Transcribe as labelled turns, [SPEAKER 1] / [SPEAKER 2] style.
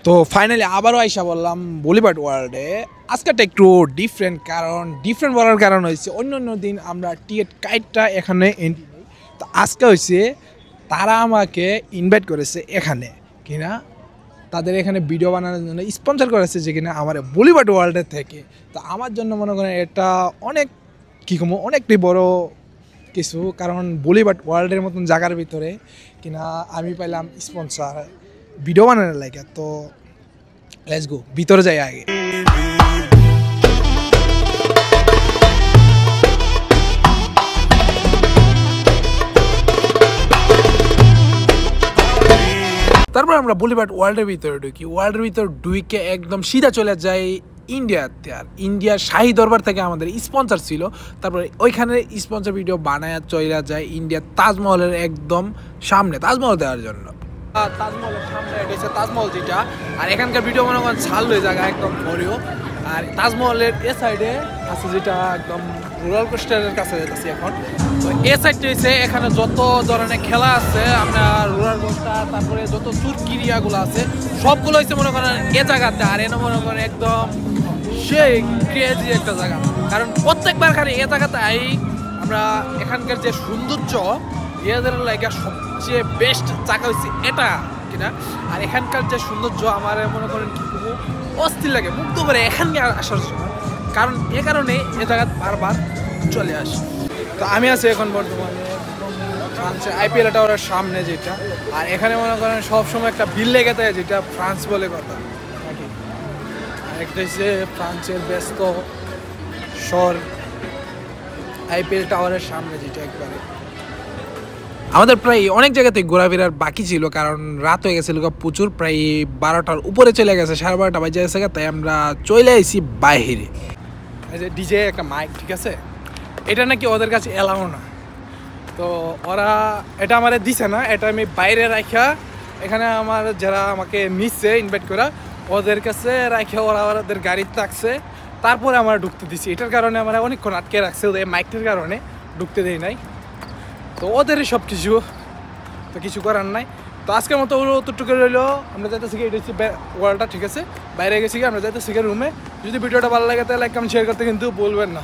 [SPEAKER 1] তো ফাইনালি আবারও আইসা বললাম বলিউড ওয়ার্ল্ডে। আজকেটা একটু ডিফারেন্ট, কারণ ডিফারেন্ট বলার কারণ হয়েছে অন্য অন্য দিন আমরা টিকিট কাইটটা এখানে এন্ট্রি নেই, তো আজকে হয়েছে তারা আমাকে ইনভাইট করেছে এখানে কিনা তাদের এখানে ভিডিও বানানোর জন্য স্পন্সর করেছে, যে কিনা আমার বলিউড ওয়ার্ল্ডের থেকে। তো আমার জন্য মনে করেন এটা অনেক কী কম অনেকটাই বড় কিছু, কারণ বলিউড ওয়ার্ল্ডের মতন জায়গার ভিতরে কিনা আমি পাইলাম স্পন্সর ভিডিও বানানোর লাগে। তো লেটস গো, ভিতরে যাই আগে। তারপর আমরা বলিউড ওয়ার্ল্ডের ভিতরে ঢুকি, ওয়ার্ল্ডের ভিতরে ঢুকে একদম সিধা চলে যাই ইন্ডিয়াতে। আর ইন্ডিয়ার শাহী দরবার থেকে আমাদের স্পন্সর ছিল, তারপরে ওইখানে স্পন্সর ভিডিও বানায় চলে যায় ইন্ডিয়ার তাজমহলের একদম সামনে তাজমহল দেওয়ার জন্য। তাজমহলের সামনে এটা হচ্ছে তাজমহল যেটা, আর এখানকার ভিডিও মনে করেন ছাল হয়ে জায়গা একদম ভরেও। আর তাজমহলের এ সাইডে আছে যেটা একদম রোলার কোস্টারের কাছে যাচ্ছি এখন। তো এ সাইডটা হচ্ছে এখানে যত ধরনের খেলা আছে, আপনার রোলার কোস্টার, তারপরে যত চুরকিরিয়াগুলো আছে সবগুলো হচ্ছে মনে করেন এ জায়গাতে। আর এনে মনে করেন একদম সেই ক্রেজি একটা জায়গা, কারণ প্রত্যেকবার খালি এ জায়গাতে আমরা এখানকার যে সৌন্দর্য এদের লাগে সবচেয়ে বেস্ট জায়গা হচ্ছে এটা কিনা। আর এখানকার যে সৌন্দর্য আমার মনে করেন কি খুব অস্থির লাগে, মুগ্ধ করে এখানে আসার জন্য, কারণ এ কারণে এ জায়গা বারবার চলে আসে। তো আমি আছি এখন বর্তমানে ফ্রান্সের আইপিএল টাওয়ারের সামনে যেটা, আর এখানে মনে করেন সবসময় একটা বিল লেগে থাকে যেটা ফ্রান্স বলে কথা নাকি। একটা হচ্ছে ফ্রান্সের ব্যস্ত শহর আইপিএল টাওয়ারের সামনে যেটা একবারে। আমাদের প্রায় অনেক জায়গাতে ঘোরাফেরার বাকি ছিল, কারণ রাত হয়ে গেছিল প্রচুর, প্রায় 12টার উপরে চলে গেছে, 12:30 বাজে গেছে। তাই আমরা চলে আসি বাইরে। এই যে ডিজে একটা মাইক, ঠিক আছে, এটা নাকি ওদের কাছে এলাও না, তো ওরা এটা আমারে দিছে না, এটা আমি বাইরে রাখা এখানে আমার যারা আমাকে নিচ্ছে ইনভাইট করা ওদের কাছে রাখা ওরা ওদের গাড়িতে থাকছে, তারপরে আমরা ঢুকতে দিছি। এটার কারণে আমরা অনেকক্ষণ আটকে রাখছে, ওদের মাইকটার কারণে ঢুকতে দেয় নাই। তো ওদেরই সব কিছু, তো কিছু করার নাই। তো আজকের মতো অতটুকু রইলো, আমরা যাইতেছি এটা হচ্ছে ওয়ার্ল্ডটা, ঠিক আছে, বাইরে গেছি আমরা যাইতেছি রুমে। যদি ভিডিওটা ভালো লাগে তাহলে লাইক কমেন্ট শেয়ার করতে কিন্তু বলবেন না।